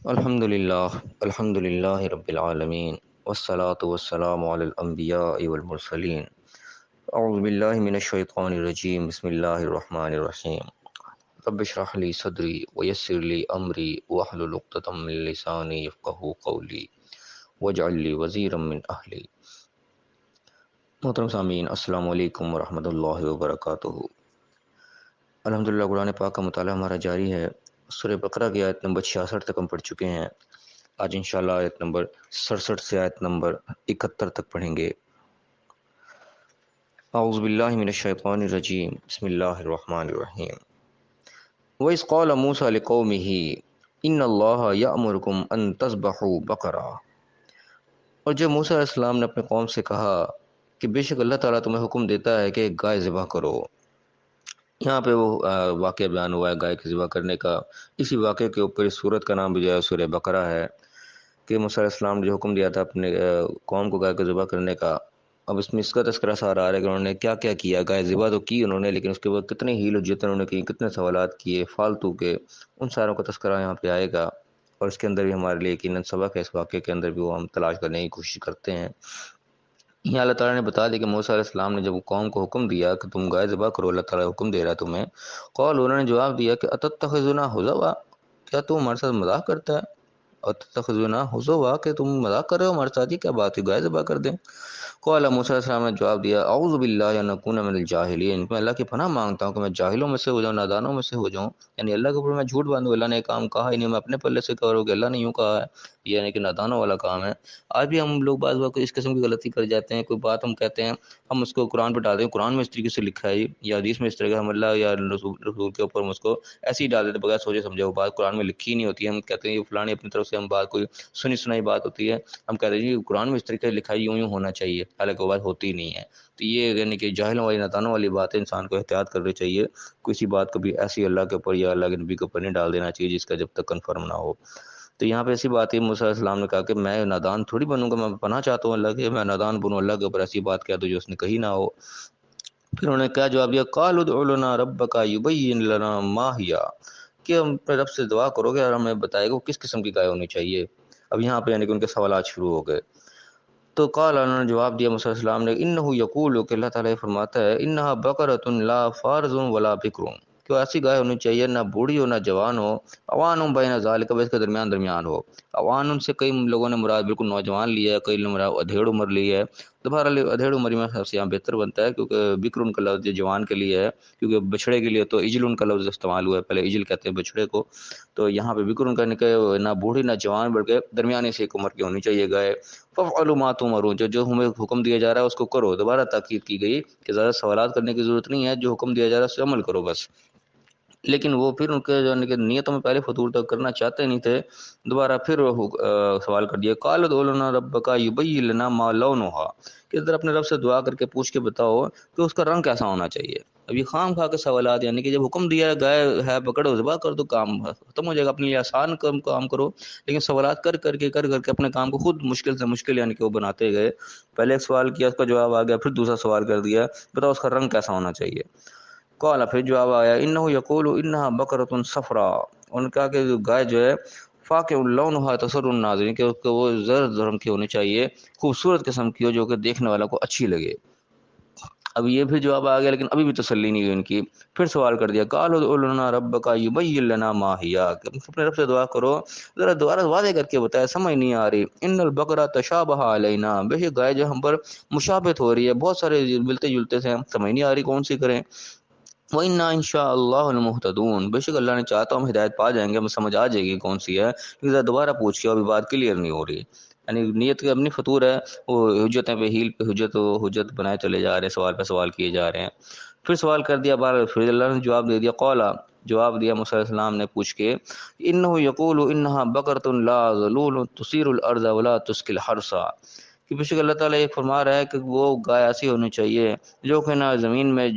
الحمد للہ رب العالمین والصلاة والسلام علی الانبیاء والمرسلین اعوذ باللہ من الشیطان الرجیم بسم اللہ الرحمن الرحیم رب اشرح لی صدری ویسر لی امری واحلل عقدۃ من لسانی یفقہوا قولی واجعل لی وزیرا من اہلی۔ محترم سامعین، السلام علیکم ورحمۃ اللہ وبرکاتہ۔ الحمدللہ قرآن پاک کا مطالعہ ہمارا جاری ہے۔ سورہ بقرہ کی آیت نمبر 66 تک ہم پڑھ چکے ہیں۔ آج انشاءاللہ آیت نمبر 67 سے آیت نمبر 71 تک پڑھیں گے۔ اعوذ باللہ من الشیطان الرجیم بسم اللہ الرحمن الرحیم۔ وَإِذْ قَالَ مُوسَىٰ لِقَوْمِهِ إِنَّ اللَّهَ يَأْمُرُكُمْ أَن تَذْبَحُوا بَقَرَةً، اور جب موسیٰ علیہ السلام نے اپنے قوم سے کہا کہ بے شک اللہ تعالیٰ تمہیں حکم دیتا ہے کہ ایک گائے ذبح کرو۔ یہاں پہ وہ واقعہ بیان ہوا ہے گائے کے ذبح کرنے کا۔ اسی واقعے کے اوپر اس سورت کا نام بھی جو ہے سورہ بقرہ ہے، کہ موسیٰ علیہ السلام نے جو حکم دیا تھا اپنے قوم کو گائے کو ذبح کرنے کا۔ اب اس کا تذکرہ سارا آ رہا ہے کہ انہوں نے کیا کیا کیا۔ گائے ذبح تو کی انہوں نے، لیکن اس کے بعد کتنے ہیل حجتیں انہوں نے کی، کتنے سوالات کیے فالتو کے، ان ساروں کا تذکرہ یہاں پہ آئے گا، اور اس کے اندر بھی ہمارے لیے یقیناً سبق ہے۔ اس واقعے کے اندر بھی وہ ہم تلاش کرنے کی کوشش کرتے ہیں۔ یہاں اللہ تعالیٰ نے بتا دیا کہ موسیٰ علیہ السلام نے جب قوم کو حکم دیا کہ تم گائے ذبح کرو، اللہ تعالیٰ حکم دے رہا ہے تمہیں، قال، انہوں نے جواب دیا کہ اتتخذنا ہزوا، کیا تم ہمارے ساتھ مذاق کرتا ہے؟ اتتخذنا ہزوا، کہ تم مذاق کر رہے ہو ہمارے ساتھ، یہ کیا بات ہے گائے ذبح کر دیں؟ قال، موسیٰ علیہ السلام نے جواب دیا، اعوذ باللہ ان اکون من الجاہلین، میں اللہ کی پناہ مانگتا ہوں کہ میں جاہلوں میں سے ہو جاؤں، نادانوں میں سے ہو جاؤں، یعنی اللہ کے اوپر میں جھوٹ باندھوں، اللہ نے یہ کام کہا ہی نہیں، میں اپنے پلے سے کروں کہ اللہ نے یوں کہا ہے، یہ یعنی کہ نادانوں والا کام ہے۔ آج بھی ہم لوگ بعض وقت اس قسم کی غلطی کر جاتے ہیں، کوئی بات ہم کہتے ہیں، ہم اس کو قرآن پہ ڈال دیں، قرآن میں اس طریقے سے لکھا ہے یا حدیث میں اس طرح کا، ہم اللہ یا رسول کے اوپر ہم اس کو ایسے ہی ڈال دیتے بغیر سوچے سمجھے۔ وہ بات قرآن میں لکھی ہی نہیں ہوتی ہے، ہم کہتے ہیں یہ فلانی اپنی طرف سے ہم بات کوئی سنی سنائی بات ہوتی ہے، ہم کہتے ہیں جی قرآن میں اس طریقے سے لکھا ہے، یوں یوں ہونا چاہیے، حالانکہ وہ بات ہوتی نہیں ہے۔ تو یہ یعنی کہ جاہلوں والی نادانوں والی بات ہے، انسان کو احتیاط کرنی چاہیے، کسی بات کو بھی ایسی اللہ کے اوپر یا اللہ کے نبی کے اوپر نہیں ڈال دینا چاہیے جس کا جب تک کنفرم نہ ہو۔ تو یہاں پہ ایسی بات ہے، موسیٰ علیہ السلام نے کہا کہ میں نادان تھوڑی بنوں گا، میں پناہ چاہتا ہوں اللہ کے، میں نادان بنوں اللہ کے اوپر ایسی بات کہہ دوں جو اس نے کہی نہ ہو۔ پھر انہوں نے کیا جواب دیا، قالوا ادع لنا ربک یبین لنا ما ہی، کہ ہم اپنے رب سے دعا کرو گے اور ہمیں بتائے گا وہ کس قسم کی گائے ہونی چاہیے۔ اب یہاں پہ یعنی کہ ان کے سوالات شروع ہو گئے۔ تو قال، انہوں نے جواب دیا موسیٰ علیہ السلام نے، انہ یقول، کہ اللہ تعالیٰ یہ فرماتا ہے، انہا بقرۃ لا فارض ولا بکر، کہ وہ ایسی گائے ہونی چاہیے نہ بوڑھی ہو نہ جوان ہو، اوان بین ذالک، اس کے درمیان درمیان ہو۔ اوان سے کئی لوگوں نے مراد بالکل نوجوان لیا ہے، کئی نے مراد ادھیڑ عمر لی ہے۔ دوبارہ ادھیڑ عمر میں سب سے یہاں بہتر بنتا ہے، کیونکہ بکر ان کا لفظ جوان کے لیے ہے، کیونکہ بچھڑے کے لیے تو اجل ان کا لفظ استعمال ہوا ہے، پہلے اجل کہتے ہیں بچھڑے کو، تو یہاں پہ بکر ان کا نہ بوڑھی نہ جوان، بلکہ درمیانے سے ایک عمر کی ہونی چاہیے گائے۔ فَافْعَلُوا مَا تُؤْمَرُونَ، جو ہمیں حکم دیا جا رہا ہے اس کو کرو۔ دوبارہ تاکید کی گئی کہ زیادہ سوالات کرنے کی ضرورت نہیں ہے، جو حکم دیا جا رہا ہے اس سے عمل کرو بس۔ لیکن وہ پھر ان کے جو نیتوں میں پہلے فطور تک کرنا چاہتے نہیں تھے، دوبارہ پھر سوال کر دیا، قَالُوا ادْعُ لَنَا رَبَّكَ يُبَيِّن لَنَا مَا لَوْنُهَا، کہ ذرا اپنے رب سے دعا کر کے پوچھ کے بتاؤ کہ اس کا رنگ کیسا ہونا چاہیے۔ اب یہ خام خواہ کے سوالات، یعنی کہ جب حکم دیا گائے ہے پکڑو ذبح کر دو، کام ختم ہو جائے گا، اپنے لیے آسان کام کرو، لیکن سوالات کر کر کے اپنے کام کو خود مشکل سے مشکل یعنی کہ وہ بناتے گئے۔ پہلے ایک سوال کیا، اس کا جواب آ گیا، پھر دوسرا سوال کر دیا، بتاؤ اس کا رنگ کیسا ہونا چاہیے۔ قال، پھر جواب آیا، انہ یقول انہا بقرۃ صفراء، ان کا کہ گائے جو ہے فاقع لونھا تسر الناظرین، کہ اس کو وہ زرد رنگ کی ہونی چاہیے، خوبصورت قسم کی ہو، جو کہ دیکھنے والوں کو اچھی لگے۔ اب یہ پھر جواب آ گیا، لیکن ابھی بھی تسلی نہیں ہوئی ان کی، پھر سوال کر دیا، قالوا ادْعُ لَنَا رَبَّكَ يُبَيِّن لَنَا مَا هِيَ، کہ اپنے رب سے دعا کرو، ذرا دوبارہ واضح کر کے بتایا، سمجھ نہیں آ رہی۔ ان البقرہ تشابہ علینا، بے شک گائے جو ہم پر مشابہت ہو رہی ہے، بہت سارے ملتے جلتے سے، ہم سمجھ نہیں آ رہی کون سی کریں۔ وَإِنَّا إِن شَاءَ اللَّهُ لَمُهْتَدُونَ، بے شک اللہ نے چاہتا ہم ہدایت پا جائیں گے، ہمیں سمجھ آ جائے گی کون سی ہے، لیکن ذرا دوبارہ پوچھ کے ابھی بات کلیئر نہیں ہو رہی۔ یعنی نیت کی اپنی فطور ہے، وہ حجتیں پہ ہیل پہ حجت بنائے چلے جا رہے ہیں، سوال پہ سوال کیے جا رہے ہیں۔ پھر سوال کر دیا بار، پھر اللہ نے جواب دے دیا، قولا، جواب دیا موسیٰ علیہ السلام نے پوچھ کے، انہ یقول انہا بقرۃ لا ذلول تثیر الارض ولا تسقی الحرث، کہ بے شک اللہ تعالیٰ یہ فرما رہا ہے کہ وہ گائے ایسی ہونی چاہیے جو کہ نہ زمین میں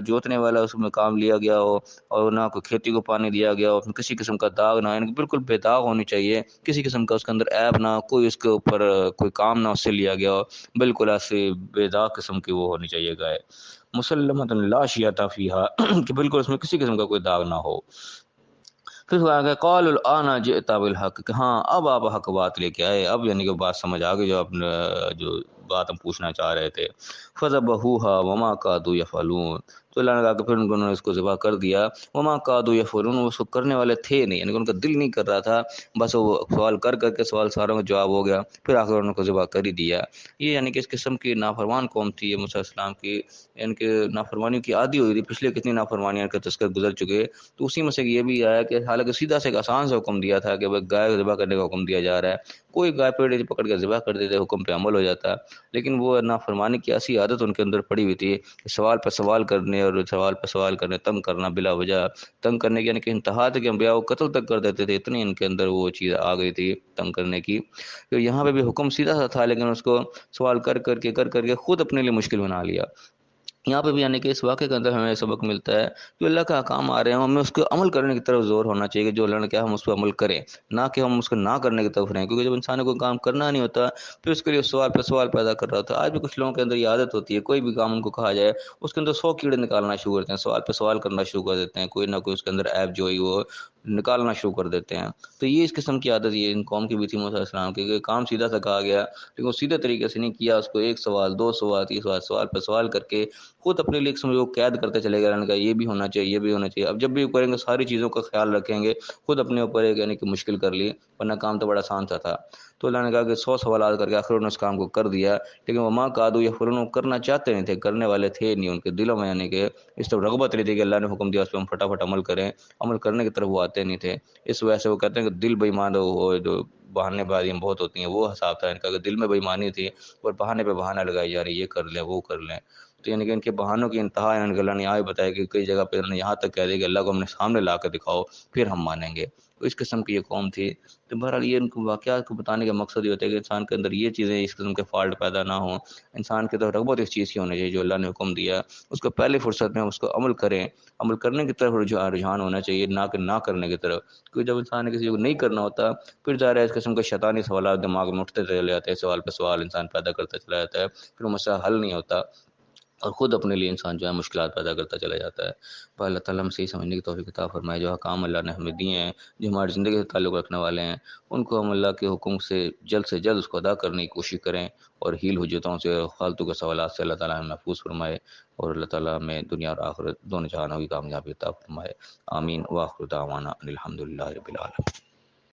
جوتنے والا اس میں کام لیا گیا ہو، اور نہ کوئی کھیتی کو پانی دیا گیا ہو، کسی قسم کا داغ نہ، یعنی بالکل بے داغ ہونی چاہیے، کسی قسم کا اس کے اندر عیب نہ، کوئی اس کے اوپر کوئی کام نہ اس سے لیا گیا ہو، بالکل ایسی بے داغ قسم کی وہ ہونی چاہیے گائے، مسلمۃ لا شیاۃ فیہا، کہ بالکل اس میں کسی قسم کا کوئی داغ نہ ہو۔ پھر وہ آگے قال الآن جئت بالحق کہ ہاں اب آپ حق بات لے کے آئے، اب یعنی کہ بات سمجھ آ گئی جو اپنے جو بات ہم پوچھنا چاہ رہے تھے۔ فذبحوها وما كادوا يفعلون، تو اللہ نے کہا کہ پھر انہوں نے اس کو ذبح کر دیا، وما كادوا يفعلون، وہ اس کو کرنے والے تھے نہیں، یعنی کہ ان کا دل نہیں کر رہا تھا، بس وہ سوال کر کر کے سوال ساروں کا جواب ہو گیا، پھر آخر انہوں کو ذبح کر ہی دیا۔ یہ یعنی کہ اس قسم کی نافرمان قوم تھی یہ موسیٰ علیہ السلام کی، ان کے نافرمانیوں کی عادی ہوئی تھی، پچھلے کتنی نافرمانیاں کا تذکر گزر چکے، تو اسی میں سے یہ بھی آیا کہ حالانکہ سیدھا سے ایک آسان سے حکم دیا تھا کہ گائے کو ذبح کرنے کا حکم دیا جا رہا ہے، کوئی گائے پیڑ پکڑ کے ذبح کر دیتے حکم پہ عمل ہو جاتا، لیکن وہ نافرمانی کی ایسی عادت ان کے اندر پڑی ہوئی تھی کہ سوال پہ سوال کرنے اور سوال پہ سوال کرنے، تنگ کرنا بلا وجہ، تنگ کرنے کی یعنی کہ انتہا تک کہ انبیاء کو قتل تک کر دیتے تھے، اتنی ان کے اندر وہ چیز آ گئی تھی تنگ کرنے کی، کہ یہاں پہ بھی حکم سیدھا سا تھا لیکن اس کو سوال کر کر کے خود اپنے لیے مشکل بنا لیا۔ یہاں پہ بھی یعنی کہ اس واقعے کے اندر ہمیں سبق ملتا ہے، جو اللہ کا احکام آ رہے ہیں ہمیں اس کو عمل کرنے کی طرف زور ہونا چاہیے کہ جو اللہ نے کہا ہم اس پہ عمل کریں، نہ کہ ہم اس کو نہ کرنے کی طرف رہیں، کیونکہ جب انسان کو کام کرنا نہیں ہوتا پھر اس کے لیے سوال پہ سوال پیدا کر رہا ہوتا ہے۔ آج بھی کچھ لوگوں کے اندر یہ عادت ہوتی ہے، کوئی بھی کام ان کو کہا جائے اس کے اندر 100 کیڑے نکالنا شروع کرتے ہیں، سوال پہ سوال کرنا شروع کر دیتے ہیں، کوئی نہ کوئی اس کے اندر ایپ جو ہے وہ نکالنا شروع کر دیتے ہیں۔ تو یہ اس قسم کی عادت یہ ان قوم کی بھی تھی موسیٰ علیہ السلام کی، کہ کام سیدھا سا کہا گیا لیکن وہ سیدھے طریقے سے نہیں کیا، اس کو ایک سوال، دو سوال، تیس سوال، سوال پہ سوال کر کے خود اپنے لیے سمجھو قید کرتے چلے گئے، اللہ نے کہا یہ بھی ہونا چاہیے، یہ بھی ہونا چاہیے۔ اب جب بھی وہ کریں گے ساری چیزوں کا خیال رکھیں گے، خود اپنے اوپر ایک یعنی کہ مشکل کر لی، ورنہ کام تو بڑا آسان سا تھا۔ تو اللہ نے کہا کہ 100 سوالات کر کے آخر انہوں نے اس کام کو کر دیا، لیکن وہ ماں کادو یا فرون کرنا چاہتے نہیں تھے، کرنے والے تھے نہیں، ان کے دلوں میں یعنی کہ اس طرح رغبت نہیں تھی کہ اللہ نے حکم دیا اس پہ ہم فٹافٹ عمل کریں، عمل کرنے کی طرف وہ آتے نہیں تھے۔ اس وجہ سے وہ کہتے ہیں کہ دل بے ایمان ہو، جو بہانے بازیاں بہت ہوتی ہیں وہ حساب تھا ان کا، کہ دل میں بے ایمانی تھی اور بہانے پہ بہانہ لگائی جا رہی، یہ کر لیں وہ کر لیں۔ تو یعنی کہ ان کے بہانوں کی انتہا یعنی کہ اللہ نے آئے بتایا کہ کئی جگہ پہ انہوں نے یہاں تک کہہ دیا کہ اللہ کو ہم نے سامنے لا کے دکھاؤ پھر ہم مانیں گے۔ تو اس قسم کی یہ قوم تھی۔ تو بہرحال یہ ان کو واقعات کو بتانے کا مقصد یہ ہوتا ہے کہ انسان کے اندر یہ چیزیں اس قسم کے فالٹ پیدا نہ ہوں، انسان کی طرف رغبت اس چیز کی ہونی چاہیے جو اللہ نے حکم دیا، اس کو پہلی فرصت میں اس کو عمل کریں، عمل کرنے کی طرف رجحان ہونا چاہیے، نہ کہ نہ کرنے کی طرف، کیونکہ جب انسان نے کسی کو نہیں کرنا ہوتا پھر ظاہر ہے اس قسم کے شیطانی سوالات دماغ میں اٹھتے چلے جاتے ہیں، سوال پہ سوال انسان پیدا کرتا چلا جاتا ہے، پھر وہ مسئلہ حل نہیں ہوتا اور خود اپنے لیے انسان جو ہے مشکلات پیدا کرتا چلا جاتا ہے۔ تو اللہ تعالیٰ ہم صحیح سمجھنے کی توفیق عطا فرمائے، جو حکام اللہ نے ہمیں دیے ہیں، جو ہماری زندگی سے تعلق رکھنے والے ہیں، ان کو ہم اللہ کے حکم سے جلد اس کو ادا کرنے کی کوشش کریں، اور حیل حجتوں سے اور فالتو کے سوالات سے اللہ تعالیٰ ہمیں محفوظ فرمائے، اور اللہ تعالیٰ ہمیں دنیا اور آخرت دونوں جہانوں کی کامیابی عطا فرمائے۔ آمین۔ وآخر دعوانا ان الحمد للہ رب العالمین۔